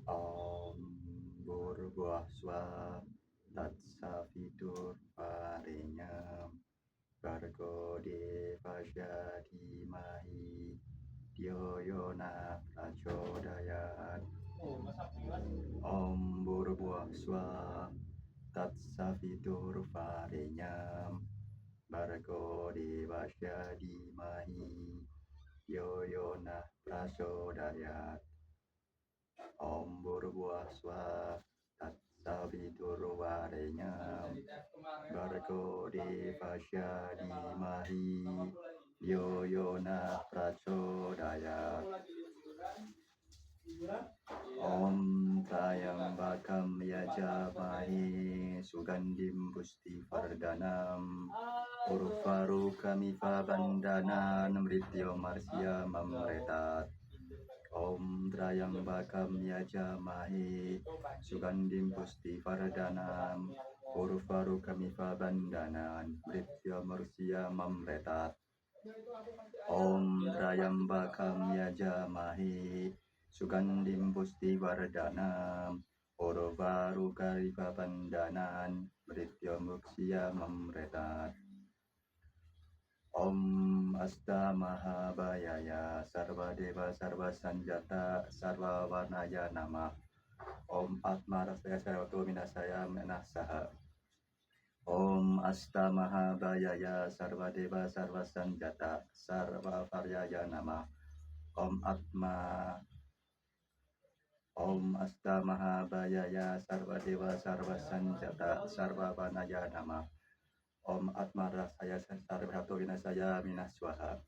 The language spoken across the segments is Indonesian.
Om Burbuah Swa Tatsavitur Varenyam Bargo Devasya Dhimahi Dhyo Yona Prachodayat. Om Burbuah Swa Tatsavitur Varenyam Bargo Devasya Dhimahi Dhyo Yona Prachodayat. Om Burbuah Swa Tatsavitur Varenyam Bargo Devasya Dhimahi Dhyo Yona Prachodayat. Om Trayambakam Yajamahe Sugandim Pustivardhanam Urvarukamiva Bandhanan Mrityo Marsya Mamretat. Om Trayambakam Yajamahe Sugandim Pustivardhanam Urvarukamiva Bandhanan Mrityo Marsya Mamretat. Om Trayambakam Yajamahe Sugandim Pustivardhanam Urvarukamiva Bandhanan Mrityo Marsya Mamretat. Om Asta Mahabhayaya Sarva Deva Sarva Sanjata Sarva Varnaya Namah. Om Atma Rasaya Sarvato Minasaya Menasaha. Om Asta Mahabhayaya Sarva Deva Sarva Sanjata Sarva Varnaya Namah. Om Asta Mahabhayaya Sarva Deva Sarva Sanjata Sarva Varnaya Namah. Om Atma Rasaya Sarvato Vinasaya Minaswaha.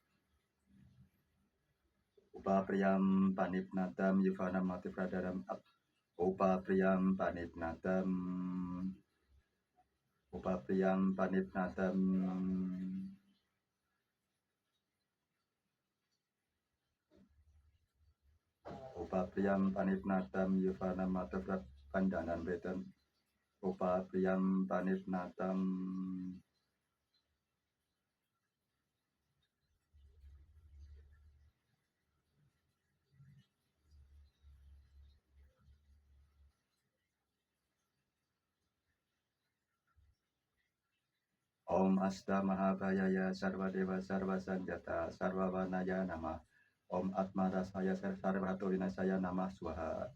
Upa Priyam Panipnatam Yuvana Mati Pradaram Upa Priyam Panipnatam Upa Priyam Panipnatam Upa Priyam Panipnatam Yuvana Mati Pandanan Betan Upa Priyam Panipnatam Om Asta Mahabhayaya Sarva Deva Sarva Sanjata Sarva Varnaya Namah. Om Atma Rasaya Sarvato Vinasaya Namah Swaha.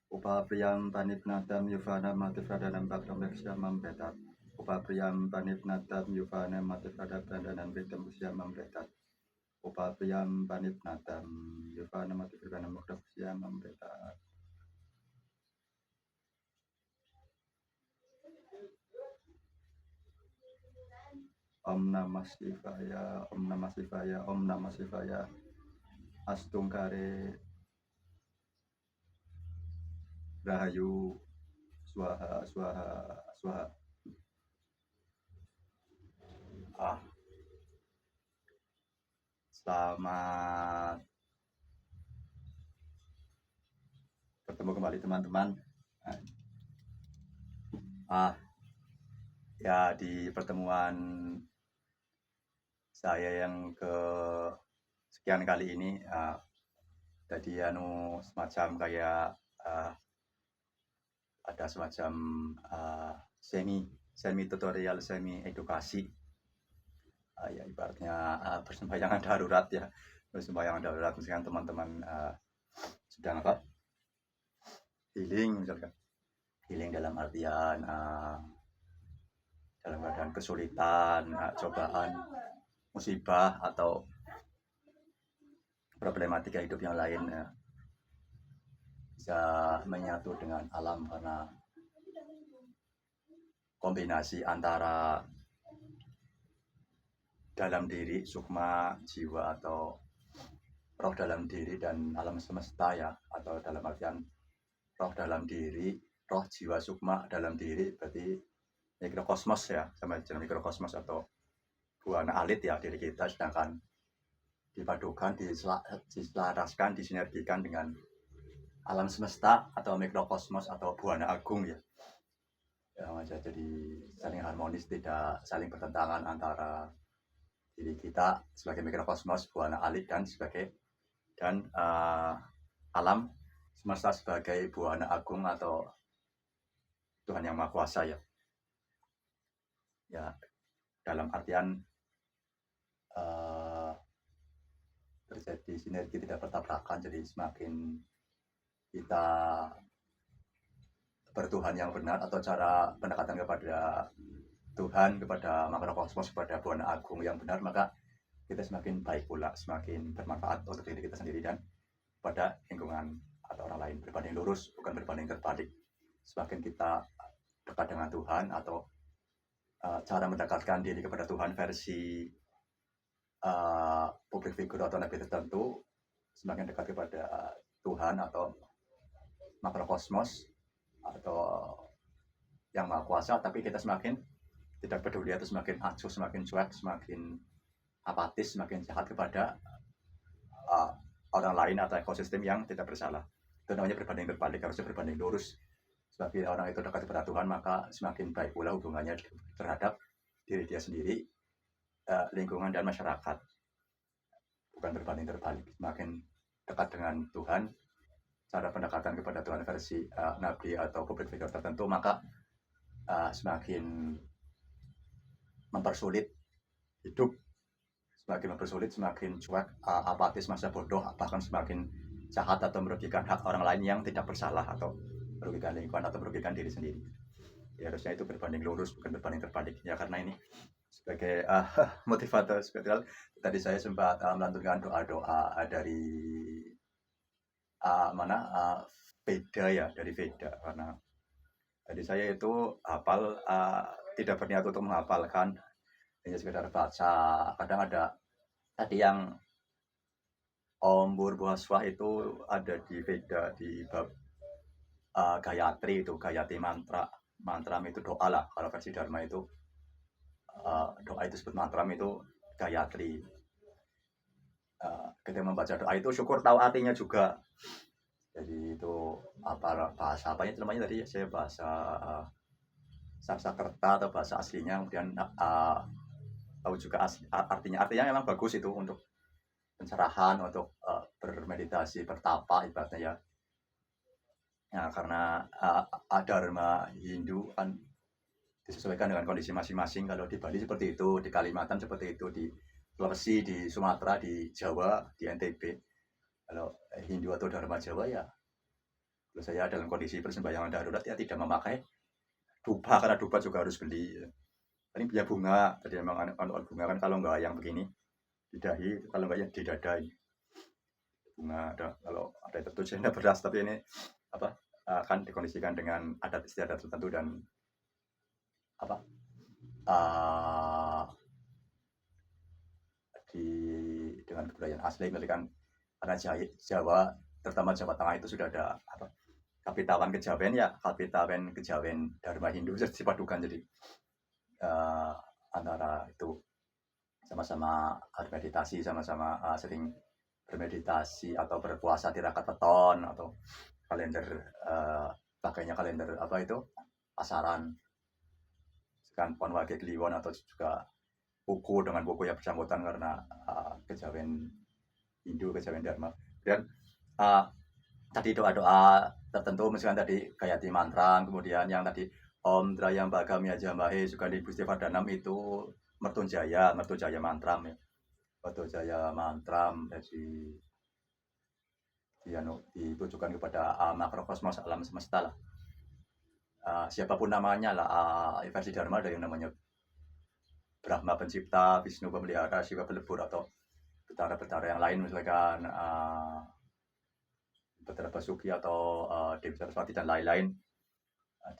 Upa Priyam Panipnatam Yuvana Mati Pradanam Bhaktam Reksyamam Betat. Upa Priyam Panipnatam Yuvana Mati Pradanam Bhaktam Reksyamam Betat. Upa Priyam Panipnatam Yuvana Mati Pradanam Bhaktam Reksyamam Betat. Om Namah Shivaya, Om Namah Shivaya, Om Namah Shivaya. Astungkare Rahayu Swaha Swaha Swaha. Selamat bertemu kembali teman-teman. Ya, di pertemuan saya yang ke sekian kali ini tadi semacam kayak ada semacam semi tutorial, semi edukasi, ya ibaratnya persembahyangan darurat ya, persembahyangan darurat. Misalkan teman-teman sedang healing, misalkan healing dalam artian dalam keadaan kesulitan, cobaan, musibah atau problematika hidup yang lain, bisa menyatu dengan alam karena kombinasi antara dalam diri, sukma, jiwa atau roh dalam diri dan alam semesta ya, atau dalam artian roh dalam diri, roh, jiwa, sukma dalam diri, berarti mikrokosmos ya, sama jenis mikrokosmos atau buana alit ya diri kita, sedangkan dipadukan, diselaraskan, disinergikan dengan alam semesta atau mikrokosmos atau buana agung ya. Jadi saling harmonis, tidak saling bertentangan antara diri kita sebagai mikrokosmos, buana alit dan alam semesta sebagai buana agung atau Tuhan yang Maha Kuasa ya. Ya, dalam artian terjadi sinergi tidak bertabrakan, jadi semakin kita bertuhan yang benar atau cara pendekatan kepada Tuhan, kepada makrokosmos, kepada buana agung yang benar, maka kita semakin baik pula, semakin bermanfaat untuk diri kita sendiri dan pada lingkungan atau orang lain. Berbanding lurus, bukan berbanding terbalik. Semakin kita dekat dengan Tuhan atau cara mendekatkan diri kepada Tuhan versi publik figur atau nabi tertentu, semakin dekat kepada Tuhan atau makrokosmos atau yang Maha Kuasa, tapi kita semakin tidak peduli atau semakin acuh, semakin cuek, semakin apatis, semakin jahat kepada orang lain atau ekosistem yang tidak bersalah. Itu namanya berbanding terbalik, harusnya berbanding lurus. Semakin orang itu dekat kepada Tuhan, maka semakin baik pula hubungannya terhadap diri dia sendiri, lingkungan dan masyarakat. Bukan berbanding terbalik. Semakin dekat dengan Tuhan, cara pendekatan kepada Tuhan versi nabi atau publik figur tertentu, maka semakin mempersulit hidup, semakin mempersulit, semakin cuek, apatis, masa bodoh, bahkan semakin jahat atau merugikan hak orang lain yang tidak bersalah atau merugikan lingkungan atau merugikan diri sendiri. Ya, harusnya itu berbanding lurus, bukan berbanding terbalik. Ya, karena ini sebagai motivator spiritual, tadi saya sempat melantunkan doa-doa dari Veda ya, dari Veda, karena tadi saya itu hafal, tidak berniat untuk menghafalkan, hanya sekedar baca. Kadang ada tadi yang Om Purvaswah itu ada di Veda di bab Gayatri, itu Gayatri mantra itu doa lah. Kalau versi Dharma itu doa itu sebut mantra itu Gayatri. Ketika membaca doa itu syukur tahu artinya juga. Jadi itu apa bahasa apanya namanya tadi saya bahasa Sanskerta atau bahasa aslinya, kemudian tahu juga artinya memang bagus itu untuk pencerahan, untuk bermeditasi, bertapa ibaratnya ya. Nah, karena dharma Hindu kan disesuaikan dengan kondisi masing-masing. Kalau di Bali seperti itu, di Kalimantan seperti itu, di Sulawesi, di Sumatera, di Jawa, di NTB. Kalau Hindu atau Dharma Jawa ya, kalau saya dalam kondisi persembahyangan darurat ya tidak memakai dupa, karena dupa juga harus beli. Paling punya bunga, tadi memang bunga kan kalau enggak yang begini di dahi, kalau enggak yang di dada ini. Bunga ada, kalau ada tertuju beras, tapi ini akan dikondisikan dengan adat istiadat tertentu dan dengan kebudayaan asli, kan karena Jawa, terutama Jawa Tengah itu sudah ada kapitawan kejawen ya, kapitawan kejawen Dharma Hindu dipadukan, jadi antara itu sama-sama bermeditasi, sama-sama sering bermeditasi atau berpuasa tirakat weton atau kalender, pakainya kalender pasaran, kan Pon Wage Kliwon, atau juga buku dengan buku yang bersangkutan karena kejawen Hindu, kejawen Dharma. Dan tadi doa-doa tertentu, misalkan tadi Gayatri mantra, kemudian yang tadi Om Trayambaka Miyajamahe Sugandi Bustivardhanam itu Mertunjaya mantra ya. Mertunjaya mantra ditujukan kepada makrokosmos, alam semesta lah. Siapapun namanya lah, versi Dharma ada yang namanya Brahma pencipta, Wisnu pemelihara, Siwa pelebur, atau betara-betara yang lain, misalkan Betara Basuki atau Dewi Saraswati dan lain-lain,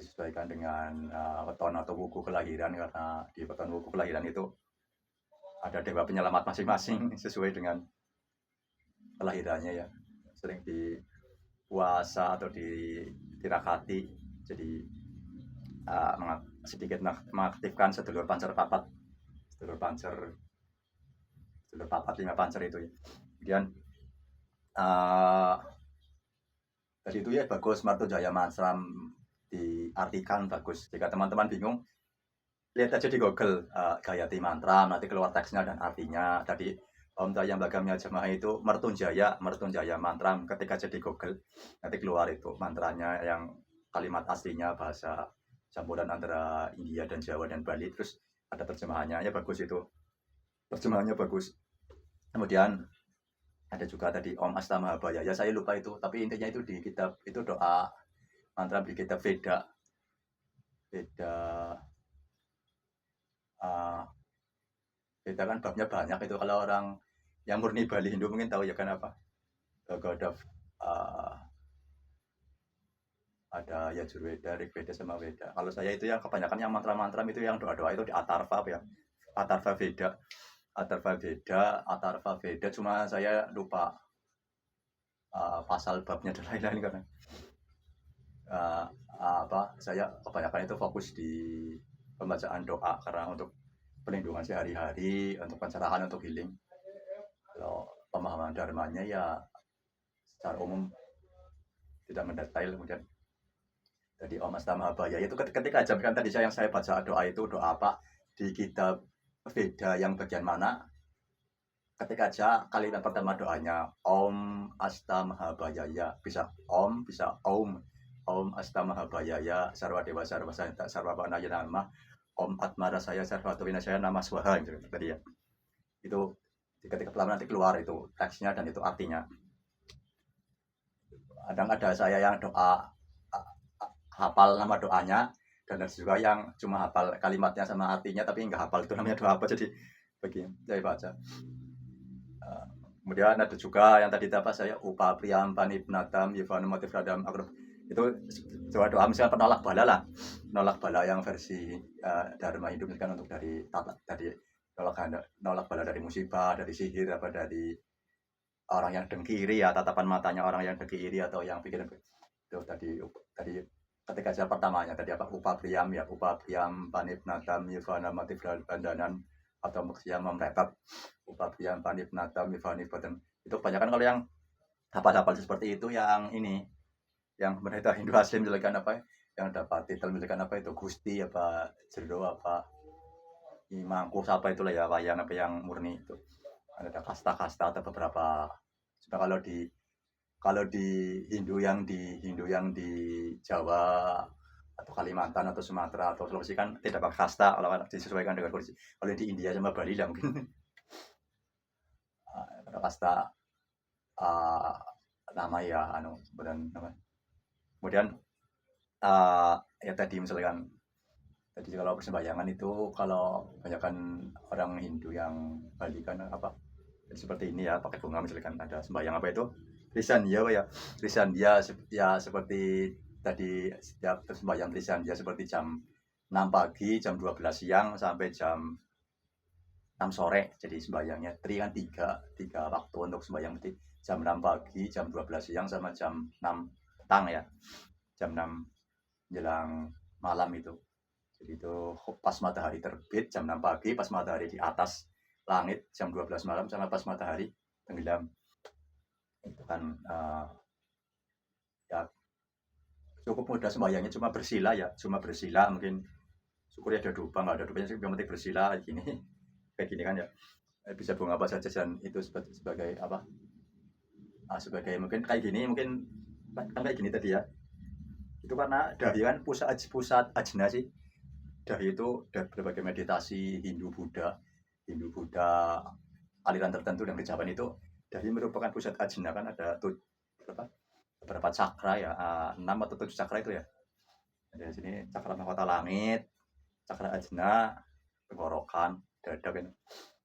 disesuaikan dengan weton atau wuku kelahiran, karena di weton wuku kelahiran itu ada dewa penyelamat masing-masing sesuai dengan kelahirannya ya. Sering di puasa atau di tirakati, jadi sedikit mengaktifkan sedulur pancer papat, 5 pancer itu ya. Kemudian dari itu ya bagus, Mertunjaya mantra diartikan bagus. Jika teman-teman bingung, lihat aja di Google Gayatri mantra, nanti keluar teksnya dan artinya. Tadi Om Trayambagam Jamaah itu Mertunjaya, Mertunjaya mantra. Ketika jadi Google nanti keluar itu mantranya yang kalimat aslinya bahasa campuran antara India dan Jawa dan Bali, terus ada terjemahannya, ya bagus itu, terjemahannya bagus. Kemudian ada juga tadi Om Astamahabaya, ya saya lupa itu, tapi intinya itu di kitab itu doa mantra di kitab Veda. Veda kan babnya banyak itu. Kalau orang yang murni Bali Hindu mungkin tahu ya kan apa, God of ada ya Yajurveda, Rigveda sama Veda. Kalau saya itu yang kebanyakan yang mantra-mantra itu yang doa-doa itu di Atharva ya. Atharva Veda. Atharva Veda, cuma saya lupa pasal babnya dan lain-lain karena saya kebanyakan itu fokus di pembacaan doa karena untuk perlindungan sehari-hari, untuk pencerahan, untuk healing. Kalau pemahaman dharmanya ya secara umum tidak mendetail. Kemudian jadi Om Astamahabaya itu ketika jamkan tadi yang saya baca doa itu doa apa di kitab Veda yang bagian mana, ketika aja kalimat pertama doanya Om Astamahabaya, bisa Om, bisa Om Astamahabaya, Sarwa Dewa Sarwa Santa Sarwa Panaya Nama, Om Atmara saya Sarwa Tawina saya Nama Swaha gitu tadi ya. Itu ketika pertama nanti keluar itu teksnya dan itu artinya. Kadang ada saya yang doa hafal nama doanya, dan ada juga yang cuma hafal kalimatnya sama artinya tapi nggak hafal itu namanya doa apa, jadi begini saya baca. Kemudian ada juga yang tadi apa saya upa priyam panipnatam yivanu motif radam akrab, itu doa misalnya penolak bala lah, penolak bala yang versi Dharma Hindu misalkan untuk dari tadi nolak bala dari musibah, dari sihir, apa dari orang yang dengki ya, tatapan matanya orang yang dengki atau yang pikiran itu tadi ketika saya pertamanya tadi apa upa priyam ya, upa priyam panipnatam yivanu motif bandanan atau maksudnya memretap upabian panipnatam mifani badan. Itu kebanyakan kalau yang hafal-hafal seperti itu yang ini yang mereka Hindu asli misalkan apa yang dapat titel misalkan apa itu Gusti apa Jero apa Imangkus apa itulah ya, apa yang murni itu ada kasta-kasta atau beberapa. Sudah kalau di Hindu yang di Jawa atau Kalimantan atau Sumatera atau Sulawesi kan tidak pakai kasta, kalau disesuaikan dengan kondisi. Kalau di India sama Bali lah mungkin ada kasta nama ya kemudian ya tadi misalkan tadi kalau persembahyangan itu kalau kebanyakan orang Hindu yang Bali kan apa seperti ini ya, pakai bunga misalkan ada sembahyang apa itu Trisandia ya, Trisandia ya seperti tadi setiap sembahyang Trisandia seperti jam 6 pagi, jam 12 siang sampai jam 6 sore. Jadi sembahyangnya tri kan tiga waktu untuk sembahyang, berarti jam 6 pagi, jam 12 siang sama jam 6 petang ya. Jam 6 jelang malam itu. Jadi itu pas matahari terbit jam 6 pagi, pas matahari di atas langit jam 12 malam sama pas matahari tenggelam. Itu kan ya cukup mudah sembahyangnya, cuma bersila ya, mungkin syukur ya ada dupa, nggak ada dupanya sih, yang penting bersila gini kayak gini kan ya, bisa bunga apa saja dan itu sebagai apa sebagai mungkin kayak gini, mungkin kan kayak gini tadi ya, itu karena dahi kan pusat ajna sih, dahi itu berbagai meditasi Hindu Buddha aliran tertentu dan kejawen itu dahi merupakan pusat ajna kan, ada beberapa cakra ya, 6 atau 7 cakra itu ya. Dari sini cakra mahkota langit, cakra ajna, tenggorokan, dada kan.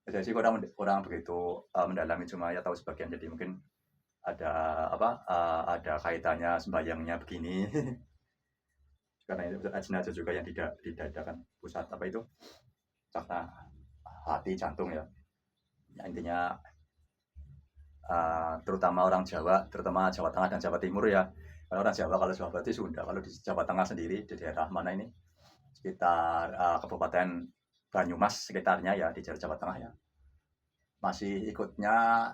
Jadi sih kurang begitu mendalami, cuma ya tahu sebagian, jadi mungkin ada ada kaitannya sembahyangnya begini. Karena itu pusat ajna juga yang di dada kan, pusat apa itu cakra hati jantung ya. Ya intinya terutama orang Jawa, terutama Jawa Tengah dan Jawa Timur ya. Kalau orang Jawa, kalau Jawa berarti Sunda. Kalau di Jawa Tengah sendiri di daerah mana ini sekitar Kabupaten Banyumas sekitarnya ya, di Jawa Tengah ya, masih ikutnya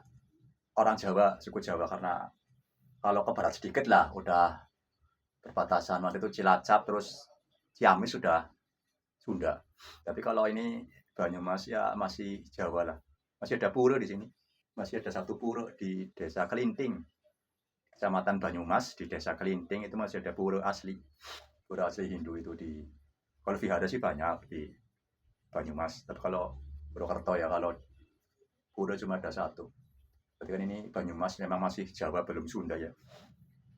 orang Jawa, suku Jawa, karena kalau ke barat sedikit lah udah perbatasan waktu itu Cilacap, terus Ciamis sudah Sunda. Tapi kalau ini Banyumas ya masih Jawa lah, masih ada pura di sini. masih ada satu pura di Desa Kelinting, Kecamatan Banyumas. Di Desa Kelinting itu masih ada pura asli Hindu itu di. Kalau vihara sih banyak di Banyumas, tapi kalau Purwokerto ya, kalau pura cuma ada satu. Berarti kan ini Banyumas memang masih Jawa belum Sunda ya.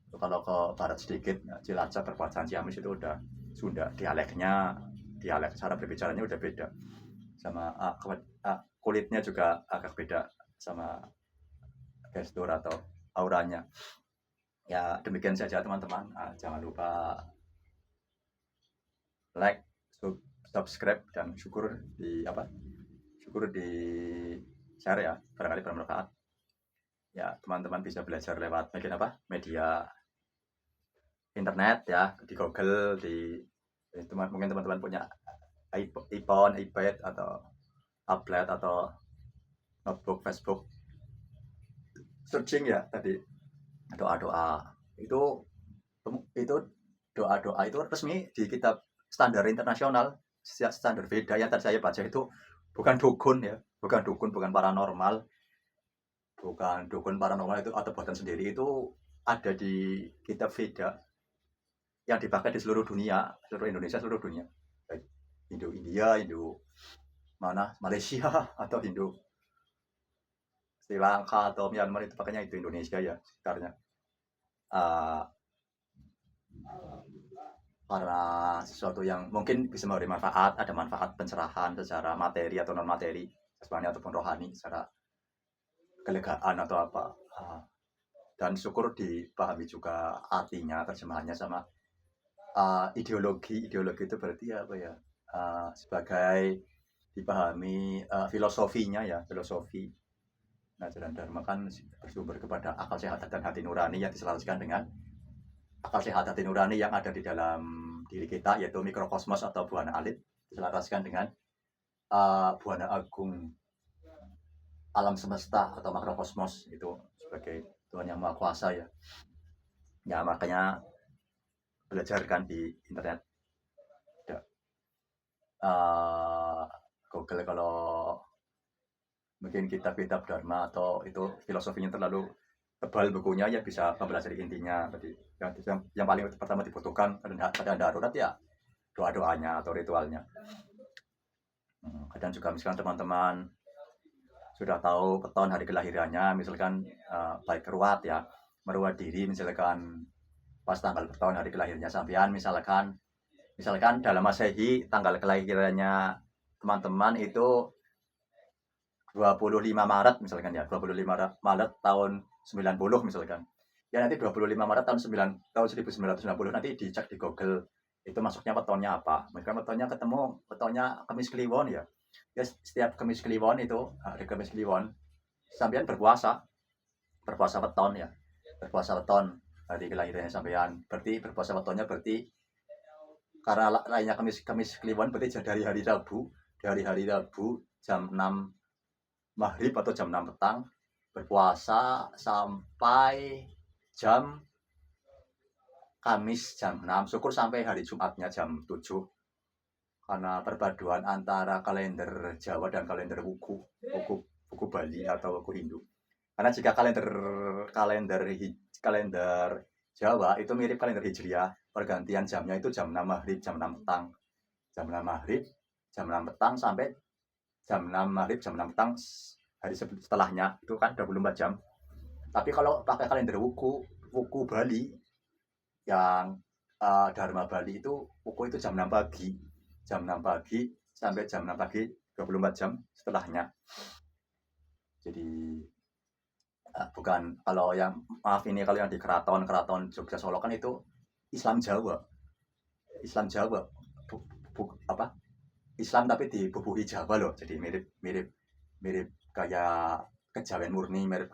Kalau ke barat sedikit, Cilacap, Perbuatan Ciamis itu udah Sunda, dialeknya, dialek cara berbicaranya udah beda, sama kulitnya juga agak beda sama gestur atau auranya. Ya demikian saja teman-teman. Jangan lupa like, subscribe, dan syukur di share ya, barangkali bermanfaat. Ya teman-teman bisa belajar lewat media internet ya, di Google, mungkin teman-teman punya iPhone, iPad atau tablet atau notebook, Facebook, searching ya tadi doa-doa itu doa-doa itu resmi di kitab standar internasional, standar Veda yang tadi saya baca itu. Bukan dukun ya, bukan dukun, bukan paranormal itu atau buatan sendiri. Itu ada di kitab Veda yang dipakai di seluruh dunia, seluruh Indonesia, seluruh dunia, Hindu India, Hindu mana Malaysia atau Hindu Sri Lanka atau Myanmar, itu pakainya itu Indonesia ya sekitarnya. Karena sesuatu yang mungkin bisa memberi manfaat, ada manfaat pencerahan secara materi atau non materi, jasmani ataupun rohani, secara kelegaan atau apa. Dan syukur dipahami juga artinya, terjemahannya, sama ideologi itu berarti apa ya, sebagai dipahami filosofinya ya, filosofi. Nah, jalan dharma kan bersumber kepada akal sehat dan hati nurani yang diselaraskan dengan akal sehat hati nurani yang ada di dalam diri kita, yaitu mikrokosmos atau buana alit, diselaraskan dengan buana agung alam semesta atau makrokosmos, itu sebagai Tuhan yang Maha Kuasa ya. Ya makanya belajarkan di internet. Google kalau mungkin kitab-kitab dharma atau itu filosofinya terlalu tebal bukunya, ya bisa mempelajari intinya tadi. Yang paling pertama dibutuhkan pada darurat ya doa-doanya atau ritualnya. Kadang juga misalkan teman-teman sudah tahu peton hari kelahirannya, misalkan baik ruat ya, meruat diri misalkan pas tanggal peton hari kelahirannya sampean, misalkan dalam Masehi tanggal kelahirannya teman-teman itu 25 Maret misalkan ya, 25 Maret tahun 90 misalkan. Ya nanti 25 Maret tahun 1990 nanti dicek di Google itu masuknya petonnya apa. Mungkin petonnya ketemu petonnya Kamis Kliwon ya. Ya setiap Kamis Kliwon itu, hari Kamis Kliwon sampean berpuasa peton ya. Berpuasa peton hari kelahirannya sampean. Berarti berpuasa petonnya berarti karena lainnya Kamis Kliwon berarti dari hari Rabu jam 6 maghrib atau jam 6 petang berpuasa sampai jam Kamis jam 6, syukur sampai hari Jumatnya jam 7, karena perpaduan antara kalender Jawa dan kalender wuku Bali atau wuku Hindu. Karena jika kalender Jawa itu mirip kalender Hijriah, pergantian jamnya itu jam 6 maghrib, jam 6 petang. Jam 6 maghrib, jam 6 petang sampai jam 6 maghrib, jam 6 petang hari setelahnya itu kan 24 jam. Tapi kalau pakai kalender wuku Bali yang Dharma Bali itu wuku itu jam 6 pagi. Jam 6 pagi sampai jam 6 pagi 24 jam setelahnya. Jadi bukan kalau yang kalau yang di keraton Jogja Solo kan itu Islam Jawa. Islam tapi dibubuhi Jawa loh. Jadi mirip kayak kejawen murni, mirip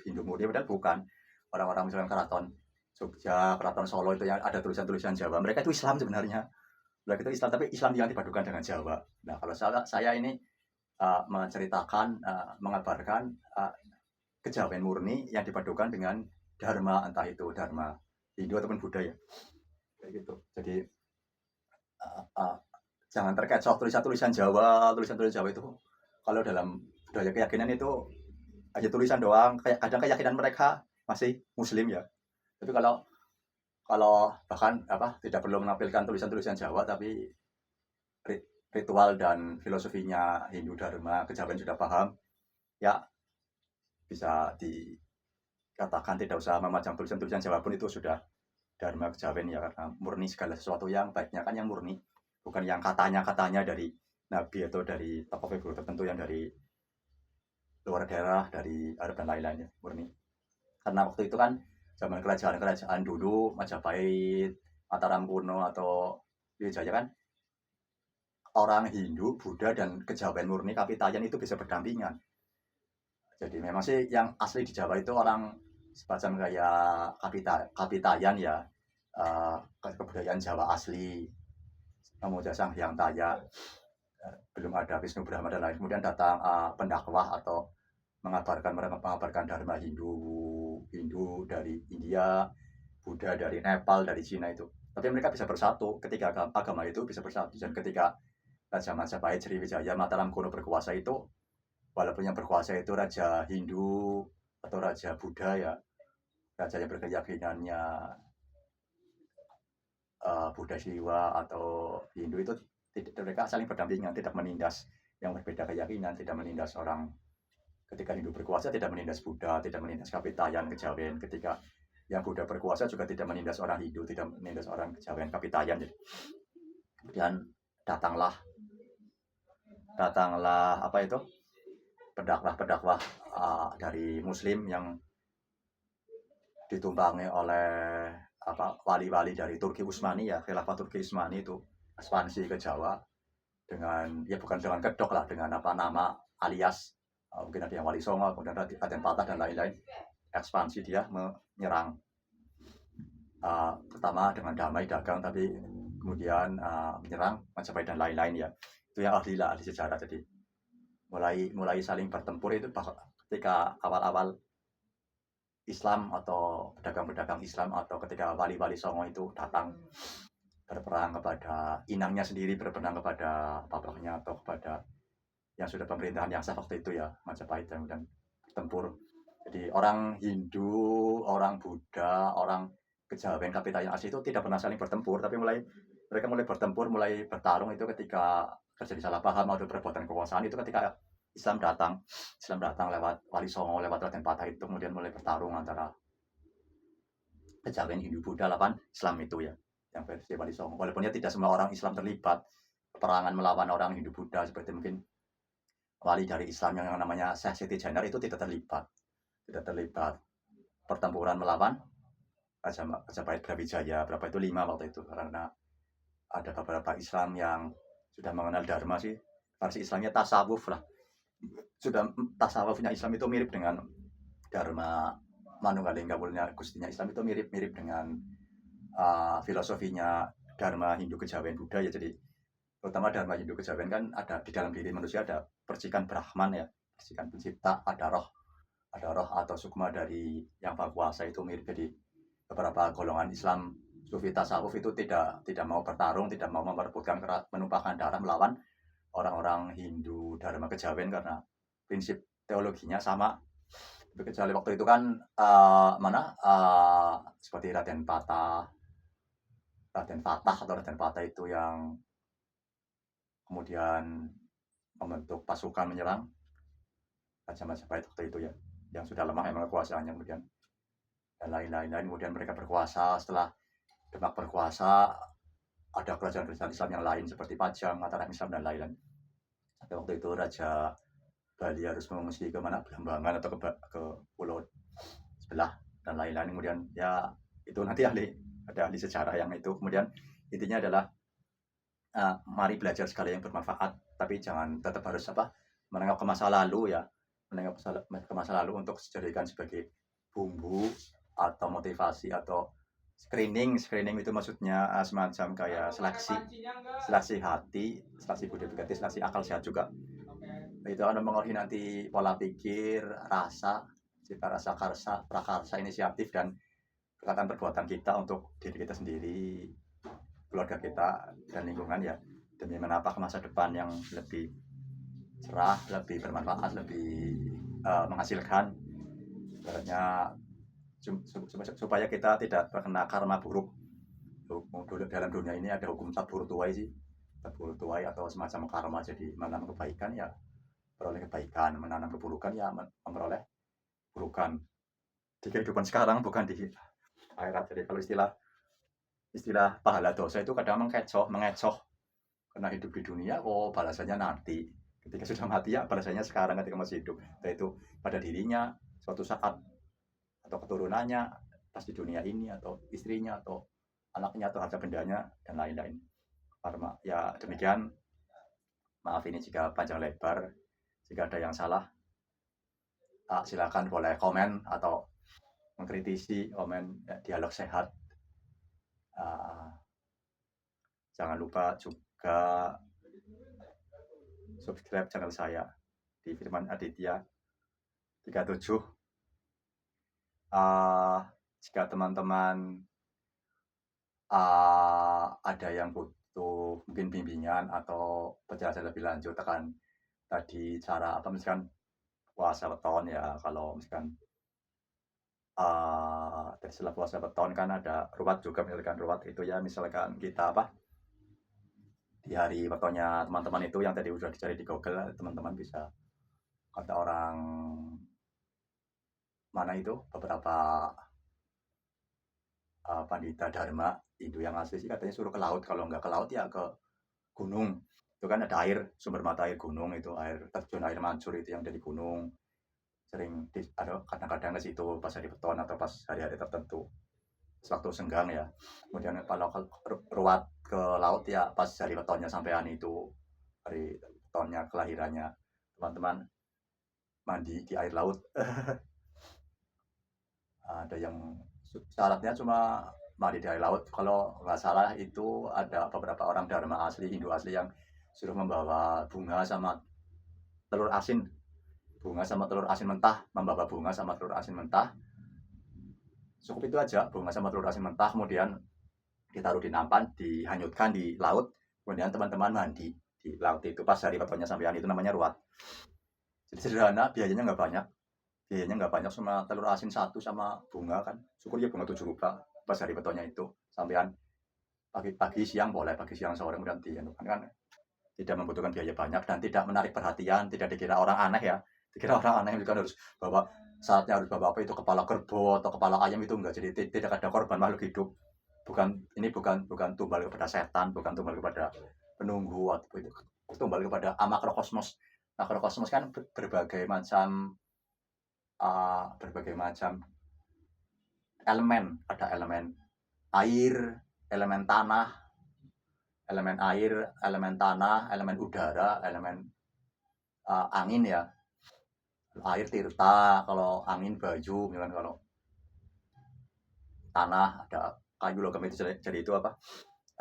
Hindu murni, padahal bukan. Orang-orang misalkan keraton Jogja, keraton Solo itu yang ada tulisan-tulisan Jawa, mereka itu Islam sebenarnya. Mereka itu Islam, tapi Islam yang dipadukan dengan Jawa. Nah kalau saya ini menceritakan, mengabarkan kejawen murni yang dipadukan dengan Dharma, entah itu Dharma Hindu ataupun Buddha ya. Kayak gitu. Jadi jangan terkecoh tulisan-tulisan Jawa itu. Kalau dalam budaya keyakinan itu hanya tulisan doang, kayak kadang keyakinan mereka masih muslim ya. Tapi kalau bahkan tidak perlu menampilkan tulisan-tulisan Jawa, tapi ritual dan filosofinya Hindu Dharma kejawen sudah paham, ya bisa dikatakan tidak usah memajang tulisan-tulisan Jawa pun itu sudah Dharma kejawen ya, karena murni segala sesuatu yang baiknya kan yang murni, bukan yang katanya dari nabi atau dari tokoh figur tertentu yang dari luar daerah, dari Arab dan lain-lainnya, murni. Karena waktu itu kan zaman kerajaan-kerajaan dulu, Majapahit, Mataram kuno atau Wijaya kan, orang Hindu, Buddha dan kejawen murni Kapitayan itu bisa berdampingan. Jadi memang sih yang asli di Jawa itu orang semacam kayak Kapitayan ya, kebudayaan Jawa asli, memuja Sang Hyang Taya, belum ada Wisnu Brahma dan lain. Kemudian datang pendakwah atau mengabarkan Dharma Hindu dari India, Buddha dari Nepal, dari Cina itu. Tapi mereka bisa bersatu ketika agama itu bisa bersatu. Dan ketika Raja Majapahit, Sriwijaya, Mataram kuno berkuasa itu, walaupun yang berkuasa itu Raja Hindu atau Raja Buddha ya, raja yang berkeyakinannya Buddha Siwa atau Hindu itu, mereka saling berdampingan, tidak menindas yang berbeda keyakinan, tidak menindas orang. Ketika Hindu berkuasa tidak menindas Buddha, tidak menindas Kapitayan, kejawen. Ketika yang Buddha berkuasa juga tidak menindas orang Hindu, tidak menindas orang kejawen, Kapitayan. Kemudian datanglah pendakwah dari Muslim yang ditumpangi oleh wali-wali dari Turki Utsmani ya, khilafah Turki Utsmani itu ekspansi ke Jawa dengan ya bukan dengan kedok lah, dengan nama alias mungkin ada yang Wali Songo, kemudian Raden Patah dan lain-lain. Ekspansi dia menyerang pertama dengan damai dagang, tapi kemudian menyerang Majapahit dan lain-lain ya. Itu yang ahli sejarah. Jadi mulai saling bertempur itu ketika awal-awal Islam atau pedagang-pedagang Islam atau ketika wali-wali Songo itu datang berperang kepada inangnya sendiri, berperang kepada bapaknya atau kepada yang sudah pemerintahan yang sah waktu itu ya, Majapahit, dan tempur. Jadi orang Hindu, orang Buddha, orang kejawen Kapitayan asli itu tidak pernah saling bertempur, tapi mereka mulai bertempur, mulai bertarung itu ketika terjadi salah paham atau perbuatan kekuasaan itu ketika Islam datang lewat Wali Songo, lewat Raden Patah itu, kemudian mulai bertarung antara kejawen Hindu Buddha lawan Islam itu ya, yang versi Wali Songo. Walaupun ya tidak semua orang Islam terlibat peperangan melawan orang Hindu Buddha, seperti mungkin wali dari Islam yang namanya Syekh Siti Jenar itu tidak terlibat pertempuran melawan Majapahit Brawijaya berapa itu 5 waktu itu, karena ada beberapa Islam yang sudah mengenal Dharma sih, versi Islamnya tasawuf lah, sudah tasawufnya Islam itu mirip dengan Dharma Manunggaling Kawulnya Gustinya Islam itu mirip dengan filosofinya Dharma Hindu kejawen Buddha ya. Jadi terutama Dharma Hindu kejawen kan ada di dalam diri manusia ada percikan Brahman ya, percikan pencipta, ada roh atau sukma dari yang Maha Kuasa itu mirip. Jadi beberapa golongan Islam sufi tasawuf itu tidak mau bertarung, tidak mau memperebutkan menumpahkan darah melawan orang-orang Hindu Dharma kejawen karena prinsip teologinya sama. Kecuali waktu itu kan seperti Raden Patah itu yang kemudian membentuk pasukan menyerang Raja Majapahit waktu itu ya, yang sudah lemah emang kekuasaannya, kemudian dan lain-lain. Kemudian mereka berkuasa. Setelah Demak berkuasa, ada kerajaan-kerajaan Islam yang lain seperti Pajang, Mataram Islam dan lain-lain. Sampai waktu itu Raja Bali harus mengungsi ke mana, Belambangan atau ke pulau sebelah dan lain-lain. Kemudian ya itu nanti ada ahli sejarah yang itu. Kemudian intinya adalah mari belajar segala yang bermanfaat, tapi jangan tetap harus menengok ke masa lalu ya, menengok ke masa lalu untuk dijadikan sebagai bumbu atau motivasi atau screening itu maksudnya semacam kayak seleksi hati, seleksi budi pekerti, seleksi akal sehat juga. Itu akan mempengaruhi nanti pola pikir, rasa, cita rasa, prakarsa, inisiatif dan perbuatan kita untuk diri kita sendiri, keluarga kita dan lingkungan ya, demi menapak masa depan yang lebih cerah, lebih bermanfaat, lebih menghasilkan, ibaratnya supaya kita tidak terkena karma buruk. Dalam dunia ini ada hukum tabur tuai sih, tabur tuai atau semacam karma. Jadi menanam kebaikan ya peroleh kebaikan, menanam keburukan ya memperoleh keburukan di kehidupan sekarang, bukan di akhirat. Jadi kalau istilah pahala dosa itu kadang mengecoh karena hidup di dunia balasannya nanti, ketika sudah mati ya balasannya sekarang ketika masih hidup, yaitu pada dirinya suatu saat atau keturunannya pas di dunia ini, atau istrinya atau anaknya atau harta bendanya dan lain-lain. Karma ya demikian. Maaf ini jika panjang lebar, jika ada yang salah silakan boleh komen atau mengkritisi, komen ya, dialog sehat. Jangan lupa juga subscribe channel saya di Firman Aditya 37. Jika teman-teman ada yang butuh mungkin bimbingan atau penjelasan lebih lanjut akan tadi cara apa, misalkan puasa weton ya, kalau misalkan setelah puasa weton kan ada ruwat juga, misalkan ruwat itu ya, misalkan kita di hari wetonnya teman-teman itu yang tadi udah dicari di Google, teman-teman bisa, kata orang mana itu beberapa pandita dharma Hindu yang asli sih katanya suruh ke laut, kalau nggak ke laut ya ke gunung. Itu kan ada air, sumber mata air gunung, itu air terjun, air mancur itu yang dari gunung. Sering ada kadang-kadang ke situ pas hari weton atau pas hari-hari tertentu, waktu senggang ya. Kemudian kalau ruwat ke laut ya pas hari wetonnya sampean itu, hari wetonnya kelahirannya teman-teman, mandi di air laut. Ada yang syaratnya cuma mandi di air laut, kalau nggak salah itu ada beberapa orang dharma asli, Hindu asli yang suruh membawa bunga sama telur asin, mentah, membawa bunga sama telur asin mentah. Cukup itu aja, bunga sama telur asin mentah, kemudian ditaruh di nampan, dihanyutkan di laut, kemudian teman-teman mandi di laut itu pas hari wetonnya sampean, itu namanya ruwat. Jadi sederhana, biayanya nggak banyak, cuma telur asin satu sama bunga kan, syukur ya bunga 7 rupiah pas hari wetonnya itu sampean. Pagi siang boleh, pagi siang sore, kemudian kan tidak membutuhkan biaya banyak dan tidak menarik perhatian, tidak dikira orang aneh ya. Dikira orang aneh juga harus bawa, saatnya harus bawa apa itu, kepala kerbau atau kepala ayam, itu enggak. Jadi tidak ada korban makhluk hidup. Ini bukan tumbal kepada setan, bukan tumbal kepada penunggu atau itu, tumbal kepada makrokosmos. Makrokosmos kan berbagai macam elemen. Ada elemen air, elemen tanah, elemen udara, elemen angin ya. Air tirta, kalau angin baju, misalkan kalau tanah ada kayu logam, itu jadi itu apa,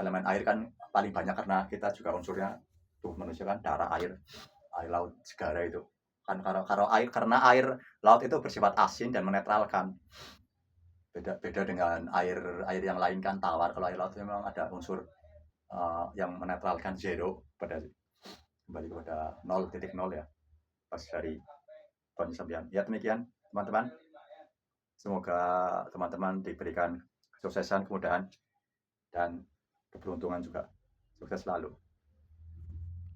elemen air kan paling banyak karena kita juga unsurnya tubuh manusia kan darah, air laut, segara itu kan. Karena air laut itu bersifat asin dan menetralkan, beda dengan air yang lain kan tawar. Kalau air laut memang ada unsur yang menetralkan, zero, kembali kepada 0.0 ya pas dari penyesabian. Ya demikian teman-teman, semoga teman-teman diberikan kesuksesan, kemudahan dan keberuntungan juga. Sukses selalu.